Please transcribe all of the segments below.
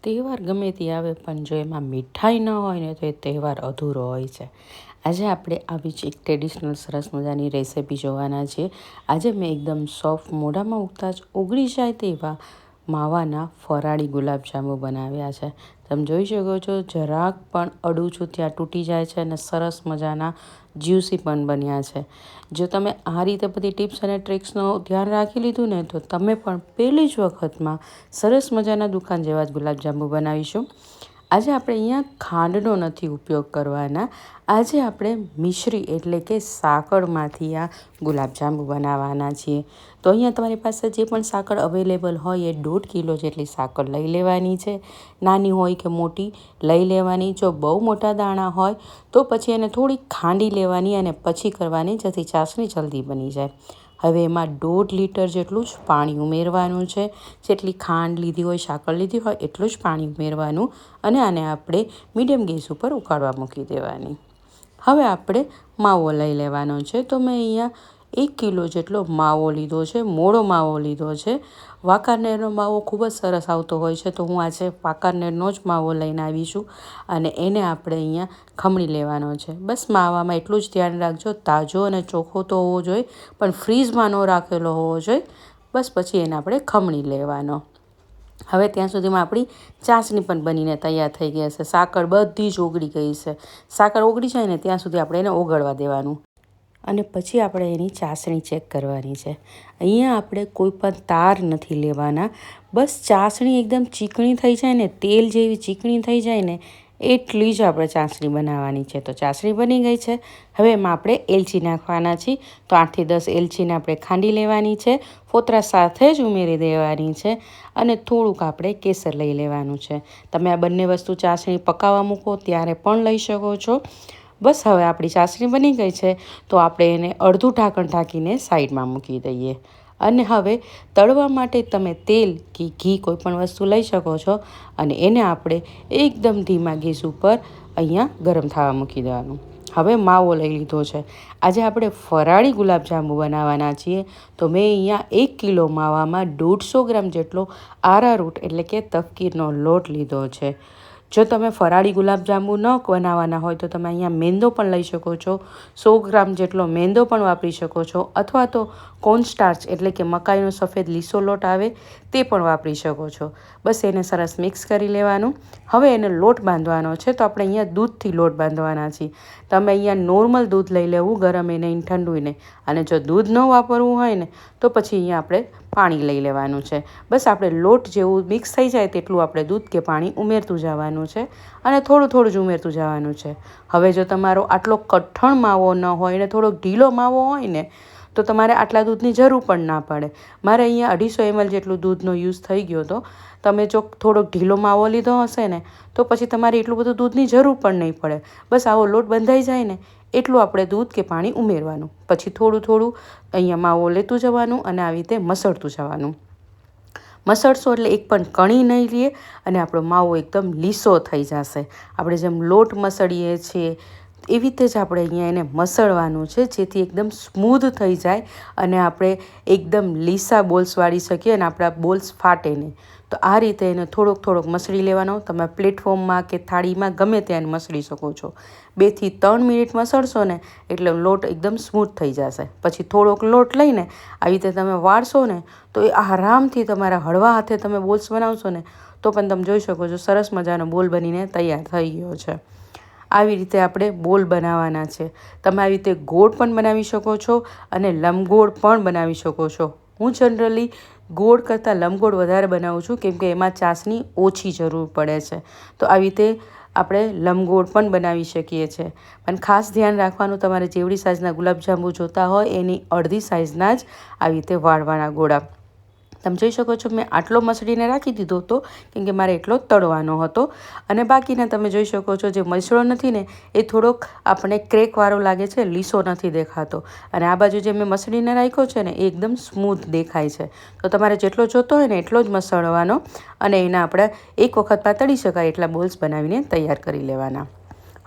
તહેવાર ગમે તે આવે પણ જો એમાં મીઠાઈ ન હોય ને તો એ તહેવાર અધૂરો હોય છે. આજે આપણે આવી જ એક ટ્રેડિશનલ સરસ મજાની રેસિપી જોવાના છીએ. આજે મેં એકદમ સોફ્ટ મોઢામાં મૂકતા જ ઓગળી જાય તેવા માવાના ફરાળી ગુલાબજાંબુ બનાવ્યા છે. તમે જોઈ શકો છો જરાક પણ અડું છું ત્યાં તૂટી જાય છે અને સરસ મજાના જ્યુસી પણ બન્યા છે. જો તમે આ રીતે બધી ટિપ્સ અને ટ્રિક્સનો ધ્યાન રાખી લીધું ને તો તમે પણ પહેલી જ વખતમાં સરસ મજાના દુકાન જેવા જ ગુલાબજાંબુ બનાવીશું. આજે આપણે અહીંયા ખાંડનો નથી ઉપયોગ કરવાના. આજે આપણે મિશ્રી એટલે કે સાકરમાંથી આ ગુલાબજાંબુ બનાવવાના છીએ. તો અહીંયા તમારી પાસે જે પણ સાકર અવેલેબલ હોય એ 1.5 કિલો જેટલી સાકર લઈ લેવાની છે. નાની હોય કે મોટી લઈ લેવાની. જો બહુ મોટા દાણા હોય તો પછી એને થોડી ખાંડી લેવાની અને પછી કરવાની, જેથી ચાસણી જલ્દી બની જાય. હવે એમાં 1.5 લીટર જેટલું જ પાણી ઉમેરવાનું છે. જેટલી ખાંડ લીધી હોય, સાકર લીધી હોય એટલું જ પાણી ઉમેરવાનું અને આને આપણે મીડિયમ ગેસ ઉપર ઉકાળવા મૂકી દેવાની. હવે આપણે માવો લઈ લેવાનો છે. તો મેં અહીંયા 1 કિલો જેટલો માવો લીધો છે, મોળો માવો લીધો છે. વાંકાનેરનો માવો ખૂબ જ સરસ આવતો હોય છે, તો હું આજે વાંકાનેરનો જ માવો લઈને આવીશું અને એને આપણે અહીંયા ખમણી લેવાનો છે. બસ માવામાં એટલું જ ધ્યાન રાખજો, તાજો અને ચોખ્ખો તો હોવો જોઈએ, પણ ફ્રીઝમાં ન રાખેલો હોવો જોઈએ. બસ પછી એને આપણે ખમણી લેવાનો. હવે ત્યાં સુધીમાં આપણી ચાસણી પણ બનીને તૈયાર થઈ ગઈ હશે. સાકર બધી જ ઓગળી ગઈ છે. સાકર ઓગળી જાય ને ત્યાં સુધી આપણે એને ઓગળવા દેવાનું અને પછી આપણે એની ચાસણી ચેક કરવાની છે. અહીંયા આપણે કોઈ પણ તાર નથી લેવાના. બસ ચાસણી એકદમ ચીકણી થઈ જાય ને, તેલ જેવી ચીકણી થઈ જાય ને એટલી જ આપણે ચાસણી બનાવવાની છે. તો ચાસણી બની ગઈ છે. હવે એમાં આપણે એલચી નાખવાના છીએ. તો 8 થી 10 એલચીને આપણે ખાંડી લેવાની છે. ફોતરા સાથે જ ઉમેરી દેવાની છે અને થોડુંક આપણે કેસર લઈ લેવાનું છે. તમે આ બંને વસ્તુ ચાસણી પકાવવા મૂકો ત્યારે પણ લઈ શકો છો. બસ હવે આપણી ચાસણી બની ગઈ છે, તો આપણે એને અડધું ઢાંકણ ઢાંકીને સાઈડમાં મૂકી દઈએ. અને હવે તળવા માટે તમે તેલ કે ઘી કોઈ પણ વસ્તુ લઈ શકો છો અને એને આપણે એકદમ ધીમા ગેસ ઉપર અહીંયા ગરમ થવા મૂકી દેવાનું. હવે માવો લઈ લીધો છે. આજે આપણે ફરાળી ગુલાબજાંબુ બનાવવાના છીએ. તો મેં અહીંયા 1 કિલો માવામાં 150 ગ્રામ જેટલો આરારૂટ એટલે કે તપકીરનો લોટ લીધો છે. જો તમે ફરાળી ગુલાબજાંબુ ન બનાવવાના હોય તો તમે અહીંયા મેંદો પણ લઈ શકો છો. 100 ગ્રામ જેટલો મેંદો પણ વાપરી શકો છો, અથવા તો કોર્નસ્ટાર્ચ એટલે કે મકાઈનો સફેદ લીસો લોટ આવે તે પણ વાપરી શકો છો. બસ એને સરસ મિક્સ કરી લેવાનું. હવે એને લોટ બાંધવાનો છે. તો આપણે અહીંયા દૂધથી લોટ બાંધવાના છીએ. તમે અહીંયા નોર્મલ દૂધ લઈ લેવું, ગરમ એ નહીં, ઠંડુ નહીં. અને જો દૂધ ન વાપરવું હોય ને તો પછી અહીંયા આપણે પાણી લઈ લેવાનું છે. બસ આપણે લોટ જેવું મિક્સ થઈ જાય તેટલું આપણે દૂધ કે પાણી ઉમેરતું જવાનું છે અને થોડું થોડું જ ઉમેરતું જવાનું છે. હવે જો તમારો આટલો કઠણ માવો ન હોય ને થોડોક ઢીલો માવો હોય ને તો તમારે આટલા દૂધની જરૂર પણ ના પડે. મારે અહીંયા 250 ml જેટલું દૂધનો યુઝ થઈ ગયો હતો. તમે જો થોડોક ઢીલો માવો લીધો હશે ને તો પછી તમારે એટલું બધું દૂધની જરૂર પણ નહીં પડે. બસ આવો લોટ બંધાઈ જાય ને એટલું આપણે દૂધ કે પાણી ઉમેરવાનું. પછી થોડું થોડું અહીંયા માવો લેતું જવાનું અને આવી રીતે મસળતું જવાનું. મસળશો એટલે એક પણ કણી નહીં લે અને આપણો માવો એકદમ લીસો થઈ જશે. આપણે જેમ લોટ મસળીએ છીએ એવી રીતે જ આપણે અહીંયા એને મસળવાનું છે, જેથી એકદમ સ્મૂધ થઈ જાય અને આપણે એકદમ લીસા બોલ્સ વાળી શકીએ અને આપણા બોલ્સ ફાટે નહીં. તો આ રીતે એને થોડોક થોડોક મસળી લેવાનો. તમે પ્લેટફોર્મમાં કે થાળીમાં ગમે ત્યાં મસળી શકો છો. 2 થી 3 મિનિટ મસળશો ને એટલે લોટ એકદમ સ્મૂથ થઈ જશે. પછી થોડોક લોટ લઈને આવી રીતે તમે વાળશો ને તો એ આરામથી તમારા હળવા હાથે તમે બોલ્સ બનાવશો ને તો પણ તમે જોઈ શકો છો સરસ મજાનો બોલ બનીને તૈયાર થઈ ગયો છે. આવી રીતે આપણે બોલ બનાવવાના છે. તમે આવી રીતે ગોળ પણ બનાવી શકો છો અને લંબગોળ પણ બનાવી શકો છો. હું જનરલી ગોળ કરતાં લંબગોળ વધારે બનાવું છું, કેમ કે એમાં ચાસણી ઓછી જરૂર પડે છે. તો આવી રીતે આપણે લંબગોળ પણ બનાવી શકીએ છીએ. પણ ખાસ ધ્યાન રાખવાનું, તમારે જેવડી સાઇઝના ગુલાબજાંબુ જોતા હોય એની અડધી સાઇઝના જ આવી રીતે વાળવાના ગોળા. તમે જોઈ શકો છો મેં આટલો મસળીને રાખી દીધો હતો કેમ કે મારે એટલો તળવાનો હતો. અને બાકીના તમે જોઈ શકો છો જે મસળો નથી ને એ થોડોક આપણે ક્રેકવાળો લાગે છે, લીસો નથી દેખાતો. અને આ બાજુ જે મેં મસળીને રાખ્યો છે ને એ એકદમ સ્મૂથ દેખાય છે. તો તમારે જેટલો જોતો હોય ને એટલો જ મસળવાનો અને એના આપણે એક વખતમાં તળી શકાય એટલા બોલ્સ બનાવીને તૈયાર કરી લેવાના.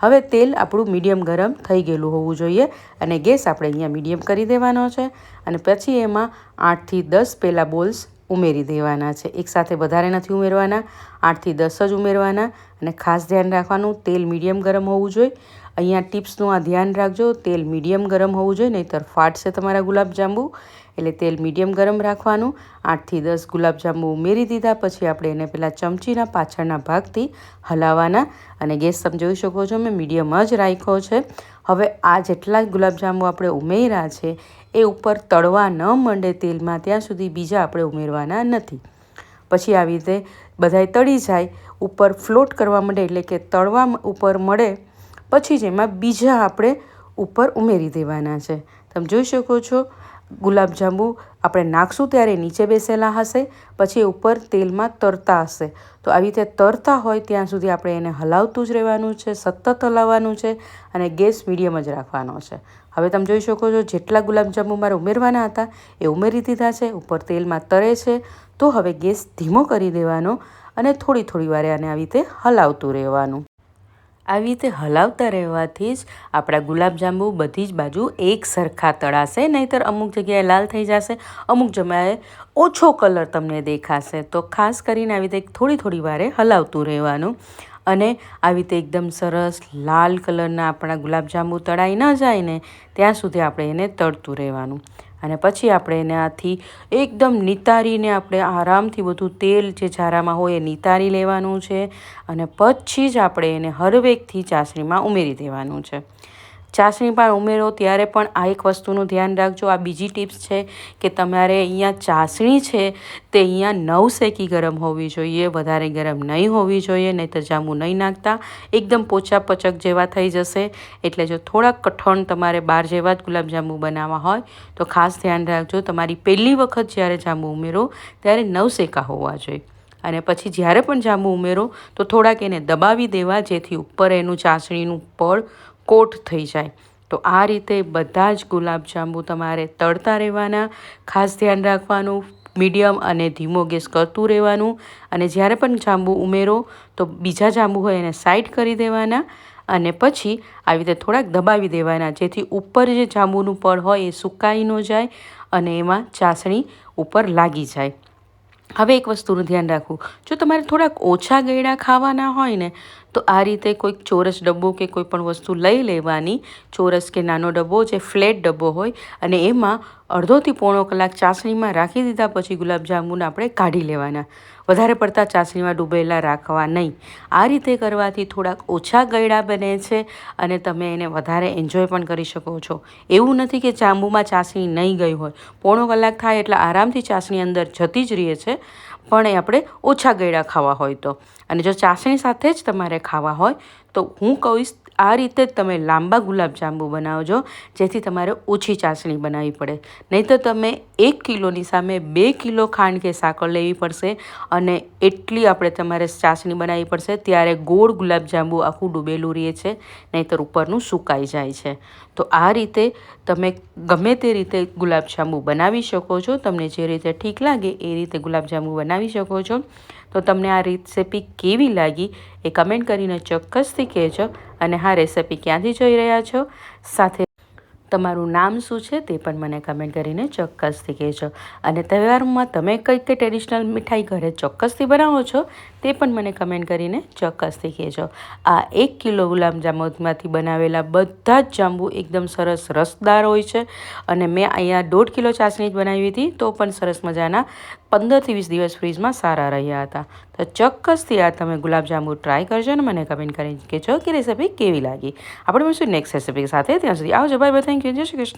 હવે તેલ આપણું મીડિયમ ગરમ થઈ ગયેલું હોવું જોઈએ અને ગેસ આપણે અહીંયા મીડિયમ કરી દેવાનો છે. અને પછી એમાં 8 થી 10 પહેલાં બોલ્સ ઉમેરી દેવાના છે. એકસાથે વધારે નથી ઉમેરવાના, 8થી 10 જ ઉમેરવાના. અને ખાસ ધ્યાન રાખવાનું, તેલ મીડિયમ ગરમ હોવું જોઈએ. અહીંયા ટિપ્સનું આ ધ્યાન રાખજો, તેલ મીડિયમ ગરમ હોવું જોઈએ, નહીંતર ફાટશે તમારા ગુલાબજાંબુ. એટલે તેલ મીડિયમ ગરમ રાખવાનું. 8થી 10 ગુલાબજાંબુ ઉમેરી દીધા પછી આપણે એને પહેલાં ચમચીના પાછળના ભાગથી હલાવવાના. અને ગેસ તમે જોઈ શકો છો મેં મીડિયમ જ રાખ્યો છે. હવે આ જેટલા ગુલાબજાંબુ આપણે ઉમેર્યા છે એ ઉપર તળવા ન માંડે તેલમાં ત્યાં સુધી બીજા આપણે ઉમેરવાના નથી. પછી આવી રીતે બધાય તળી જાય, ઉપર ફ્લોટ કરવા માંડે એટલે કે તળવા ઉપર મળે પછી જ એમાં બીજા આપણે ઉપર ઉમેરી દેવાના છે. તમે જોઈ શકો છો ગુલાબજાંબુ આપણે નાખશું ત્યારે નીચે બેસેલા હશે, પછી ઉપર તેલમાં તરતા હશે. તો આવી રીતે તરતા હોય ત્યાં સુધી આપણે એને હલાવતું જ રહેવાનું છે, સતત હલાવવાનું છે અને ગેસ મીડિયમ જ રાખવાનો છે. હવે તમે જોઈ શકો છો જેટલા ગુલાબજાંબુ મારે ઉમેરવાના હતા એ ઉમેરી દીધા છે. ઉપર તેલમાં તરે છે તો હવે ગેસ ધીમો કરી દેવાનો અને થોડી વારે આને આવી રીતે હલાવતું રહેવાનું. આવી રીતે હલાવતા રહેવાથી જ આપણા ગુલાબજાંબુ બધી જ બાજુ એક સરખા તળાશે, નહીંતર અમુક જગ્યાએ લાલ થઈ જશે, અમુક જગ્યાએ ઓછો કલર તમને દેખાશે. તો ખાસ કરીને આવી રીતે થોડી વારે હલાવતું રહેવાનું. અને આવી રીતે એકદમ સરસ લાલ કલરના આપણા ગુલાબજાંબુ તળાઈ ન જાય ને ત્યાં સુધી આપણે એને તળતું રહેવાનું. અને પછી આપણે એને આથી એકદમ નિતારીને આપણે આરામથી બધું તેલ જે ઝારામાં હોય એ નિતારી લેવાનું છે. અને પછી જ આપણે એને હળવેકથી ચાસણીમાં ઉમેરી દેવાનું છે. ચાસણી પણ ઉમેરો ત્યારે પણ આ એક વસ્તુનું ધ્યાન રાખજો. આ બીજી ટિપ્સ છે કે તમારે અહીંયા ચાસણી છે તે અહીંયા નવસેકી ગરમ હોવી જોઈએ, વધારે ગરમ નહીં હોવી જોઈએ, નહીં તો જાંબુ નહીં નાખતા એકદમ પોચા પચક જેવા થઈ જશે. એટલે જો થોડાક કઠણ તમારે 12 જેવા જ ગુલાબજાંબુ બનાવવા હોય તો ખાસ ધ્યાન રાખજો, તમારી પહેલી વખત જ્યારે જાંબુ ઉમેરો ત્યારે નવસેકા હોવા જોઈએ. અને પછી જ્યારે પણ જાંબુ ઉમેરો તો થોડાક એને દબાવી દેવા જેથી ઉપર એનું ચાસણીનું પડ કોટ થઈ જાય. તો આ રીતે બધા જ ગુલાબજાંબુ તમારે તળતા રહેવાના. ખાસ ધ્યાન રાખવાનું, મીડિયમ અને ધીમો ગેસ કરતું રહેવાનું. અને જ્યારે પણ જાંબુ ઉમેરો તો બીજા જાંબુ હોય એને સાઈડ કરી દેવાના અને પછી આવી રીતે થોડાક દબાવી દેવાના જેથી ઉપર જે જાંબુનું પડ હોય એ સુકાઈ ન જાય અને એમાં ચાસણી ઉપર લાગી જાય. હવે એક વસ્તુનું ધ્યાન રાખવું, જો તમારે થોડાક ઓછા ગળ્યા ખાવાના હોય ને તો આ રીતે કોઈક ચોરસ ડબ્બો કે કોઈ પણ વસ્તુ લઈ લેવાની, ચોરસ કે નાનો ડબ્બો જે ફ્લેટ ડબ્બો હોય, અને એમાં અડધોથી પોણો કલાક ચાસણીમાં રાખી દીધા પછી ગુલાબજાંબુને આપણે કાઢી લેવાના. વધારે પડતા ચાસણીમાં ડૂબેલા રાખવા નહીં. આ રીતે કરવાથી થોડાક ઓછા ગળ્યા બને છે અને તમે એને વધારે એન્જોય પણ કરી શકો છો. એવું નથી કે જાંબુમાં ચાસણી નહીં ગઈ હોય, પોણો કલાક થાય એટલે આરામથી ચાસણી અંદર જતી જ રહે છે. પણ એ આપણે ઓછા ગળ્યા ખાવા હોય તો, અને જો ચાસણી સાથે જ તમારે ખાવા હોય તો હું કહીશ આ રીતે જ તમે લાંબા ગુલાબજાંબુ બનાવજો જેથી તમારે ઓછી ચાસણી બનાવવી પડે. નહીં તો તમે 1 કિલોની સામે 2 કિલો ખાંડ કે સાકર લેવી પડશે અને એટલી આપણે તમારે ચાસણી બનાવવી પડશે. ત્યારે ગોળ ગુલાબજાંબુ આખું ડૂબેલું રહે છે, નહીંતર ઉપરનું સુકાઈ જાય છે. તો આ રીતે તમે ગમે તે રીતે ગુલાબજાંબુ બનાવી શકો છો. તમને જે રીતે ઠીક લાગે એ રીતે ગુલાબજાંબુ બનાવી શકો છો. તો તમને આ રેસિપી કેવી લાગી એ કમેન્ટ કરીને ચોક્કસથી કહેજો. અને હા, રેસિપી ક્યાંથી જોઈ રહ્યા છો, સાથે તમારું નામ શું છે તે પણ મને કમેન્ટ કરીને ચોક્કસથી કહેજો. અને તહેવારમાં તમે કઈ ટ્રેડિશનલ મીઠાઈ ઘરે ચોક્કસથી બનાવો છો તે પણ મને કમેન્ટ કરીને ચોક્કસથી કહેજો. આ 1 કિલો ગુલાબજાંબુમાંથી બનાવેલા બધા જ જાંબુ એકદમ સરસ રસદાર હોય છે. અને મેં અહીંયા 1.5 કિલો ચાસણી જ બનાવી હતી તો પણ સરસ મજાના 15થી 20 દિવસ ફ્રીજમાં સારા રહ્યા હતા. તો ચોક્કસથી આ તમે ગુલાબજાંબુ ટ્રાય કરજો અને મને કમેન્ટ કરીને કહેજો કે રેસિપી કેવી લાગી. આપણે મળીશું નેક્સ્ટ રેસિપી સાથે. ત્યાં સુધી આવજો, બાય બાય, થેન્ક યુ, જય શ્રી કૃષ્ણ.